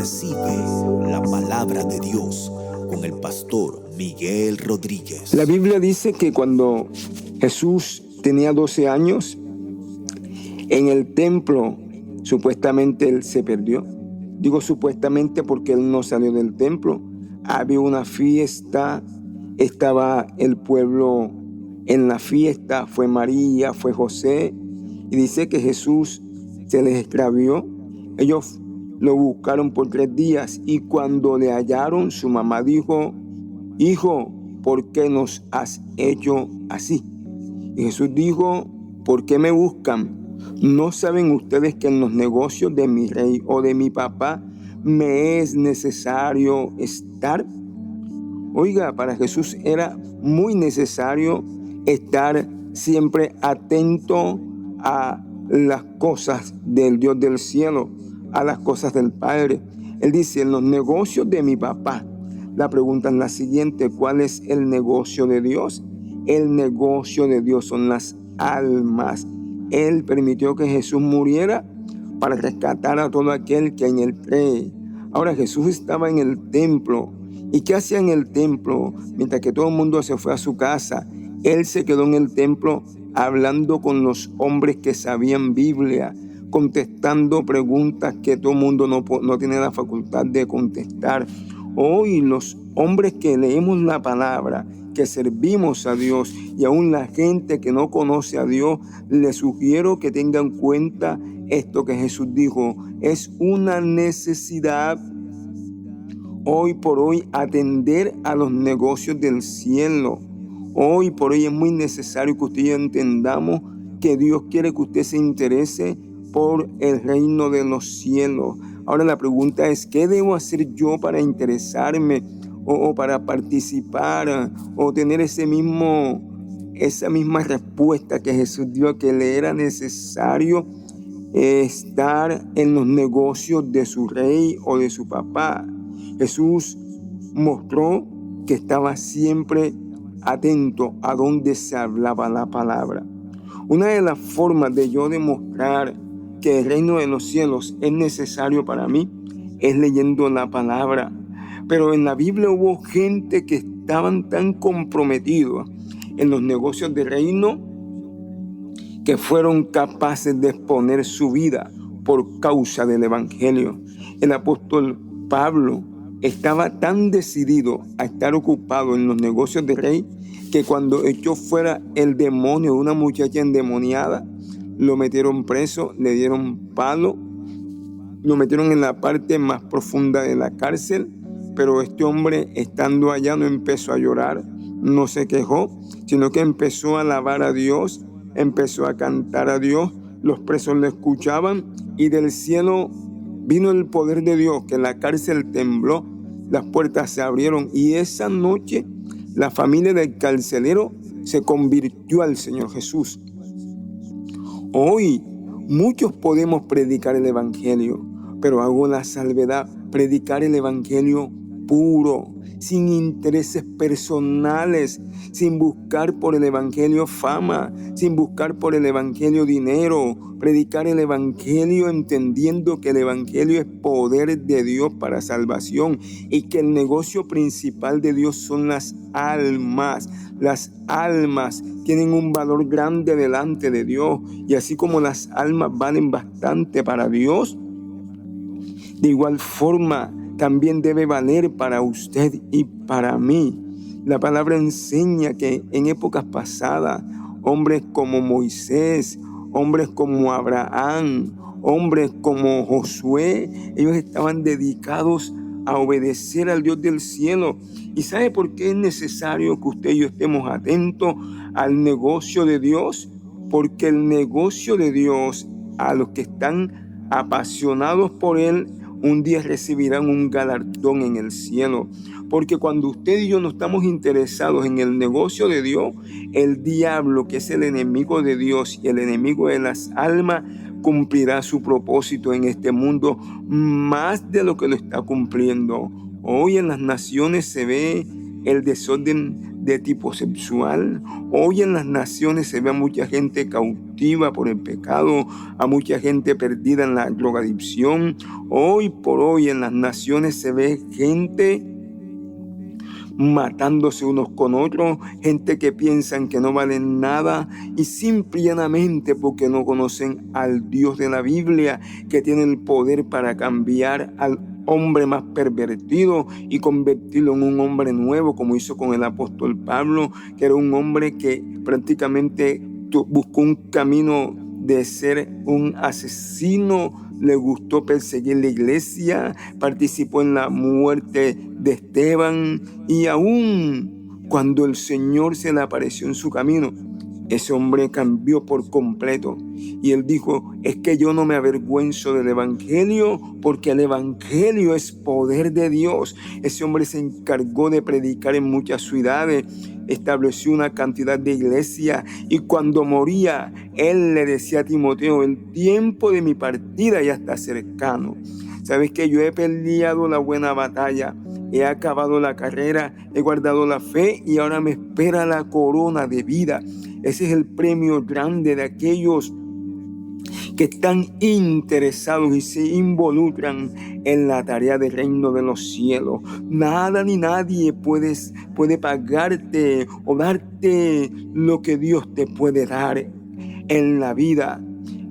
Recibe la palabra de Dios con el pastor Miguel Rodríguez. La Biblia dice que cuando Jesús tenía 12 años, en el templo supuestamente él se perdió. Digo supuestamente porque él no salió del templo. Había una fiesta, estaba el pueblo en la fiesta, fue María, fue José, y dice que Jesús se les extravió. Ellos lo buscaron por 3 días y cuando le hallaron, su mamá dijo: hijo, ¿por qué nos has hecho así? Y Jesús dijo: ¿por qué me buscan? ¿No saben ustedes que en los negocios de mi rey o de mi papá me es necesario estar? Oiga, para Jesús era muy necesario estar siempre atento a las cosas del Dios del cielo, a las cosas del Padre. Él dice: en los negocios de mi papá. La pregunta es la siguiente: ¿cuál es el negocio de Dios? El negocio de Dios son las almas. Él permitió que Jesús muriera para rescatar a todo aquel que en él cree. Ahora Jesús estaba en el templo. ¿Y qué hacía en el templo? Mientras que todo el mundo se fue a su casa, él se quedó en el templo hablando con los hombres que sabían Biblia, contestando preguntas que todo el mundo no tiene la facultad de contestar. Hoy los hombres que leemos la palabra, que servimos a Dios, y aún la gente que no conoce a Dios, les sugiero que tengan en cuenta esto que Jesús dijo. Es una necesidad hoy por hoy atender a los negocios del cielo. Hoy por hoy es muy necesario que usted y yo entendamos que Dios quiere que usted se interese por el reino de los cielos. Ahora la pregunta es: ¿qué debo hacer yo para interesarme o para participar o tener esa misma respuesta que Jesús dio, que le era necesario estar en los negocios de su rey o de su papá? Jesús mostró que estaba siempre atento a donde se hablaba la palabra. Una de las formas de yo demostrar que el reino de los cielos es necesario para mí es leyendo la palabra. Pero en la Biblia hubo gente que estaban tan comprometidos en los negocios del reino que fueron capaces de exponer su vida por causa del evangelio. El apóstol Pablo estaba tan decidido a estar ocupado en los negocios del rey que cuando echó fuera el demonio de una muchacha endemoniada, lo metieron preso, le dieron palo, lo metieron en la parte más profunda de la cárcel. Pero este hombre, estando allá, no empezó a llorar, no se quejó, sino que empezó a alabar a Dios, empezó a cantar a Dios. Los presos le escuchaban y del cielo vino el poder de Dios, que la cárcel tembló, las puertas se abrieron y esa noche la familia del carcelero se convirtió al Señor Jesús. Hoy muchos podemos predicar el evangelio, pero hago la salvedad: predicar el evangelio puro, sin intereses personales, sin buscar por el evangelio fama, sin buscar por el evangelio dinero. Predicar el evangelio entendiendo que el evangelio es poder de Dios para salvación y que el negocio principal de Dios son las almas. Las almas tienen un valor grande delante de Dios, y así como las almas valen bastante para Dios, de igual forma también debe valer para usted y para mí. La palabra enseña que en épocas pasadas, hombres como Moisés, hombres como Abraham, hombres como Josué, ellos estaban dedicados a obedecer al Dios del cielo. ¿Y sabe por qué es necesario que usted y yo estemos atentos al negocio de Dios? Porque el negocio de Dios, a los que están apasionados por él, un día recibirán un galardón en el cielo. Porque cuando usted y yo no estamos interesados en el negocio de Dios, el diablo, que es el enemigo de Dios y el enemigo de las almas, cumplirá su propósito en este mundo más de lo que lo está cumpliendo. Hoy en las naciones se ve el desorden de tipo sexual. Hoy en las naciones se ve a mucha gente cautiva por el pecado, a mucha gente perdida en la drogadicción. Hoy por hoy en las naciones se ve gente matándose unos con otros, gente que piensan que no valen nada y simple y llanamente porque no conocen al Dios de la Biblia, que tiene el poder para cambiar al hombre más pervertido y convertirlo en un hombre nuevo, como hizo con el apóstol Pablo, que era un hombre que prácticamente buscó un camino de ser un asesino. Le gustó perseguir la iglesia, participó en la muerte de Esteban, y aún cuando el Señor se le apareció en su camino, ese hombre cambió por completo. Y él dijo: es que yo no me avergüenzo del evangelio, porque el evangelio es poder de Dios. Ese hombre se encargó de predicar en muchas ciudades, estableció una cantidad de iglesias, y cuando moría, él le decía a Timoteo: el tiempo de mi partida ya está cercano. Sabes que yo he peleado la buena batalla, he acabado la carrera, he guardado la fe, y ahora me espera la corona de vida. Ese es el premio grande de aquellos que están interesados y se involucran en la tarea del reino de los cielos. Nada ni nadie puede pagarte o darte lo que Dios te puede dar en la vida.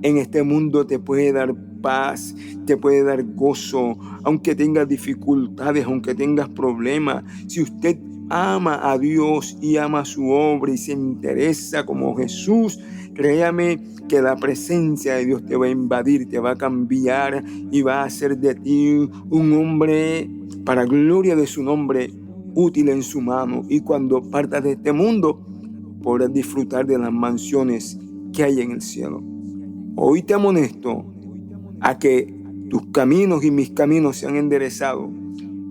En este mundo te puede dar paz, te puede dar gozo, aunque tengas dificultades, aunque tengas problemas. Si usted ama a Dios y ama su obra y se interesa como Jesús, créame que la presencia de Dios te va a invadir, te va a cambiar y va a hacer de ti un hombre para gloria de su nombre, útil en su mano. Y cuando partas de este mundo, podrás disfrutar de las mansiones que hay en el cielo. Hoy te amonesto a que tus caminos y mis caminos sean enderezados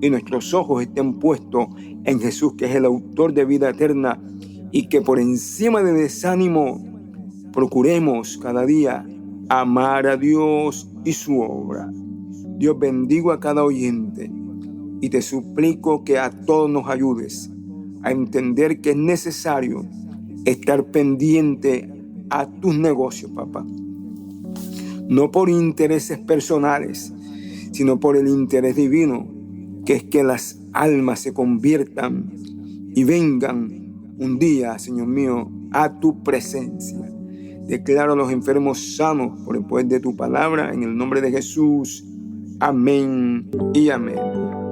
y nuestros ojos estén puestos en Jesús, que es el autor de vida eterna, y que por encima de desánimo procuremos cada día amar a Dios y su obra. Dios bendiga a cada oyente y te suplico que a todos nos ayudes a entender que es necesario estar pendiente a tus negocios, papá. No por intereses personales, sino por el interés divino, que es que las almas se conviertan y vengan un día, Señor mío, a tu presencia. Declaro a los enfermos sanos por el poder de tu palabra, en el nombre de Jesús. Amén y amén.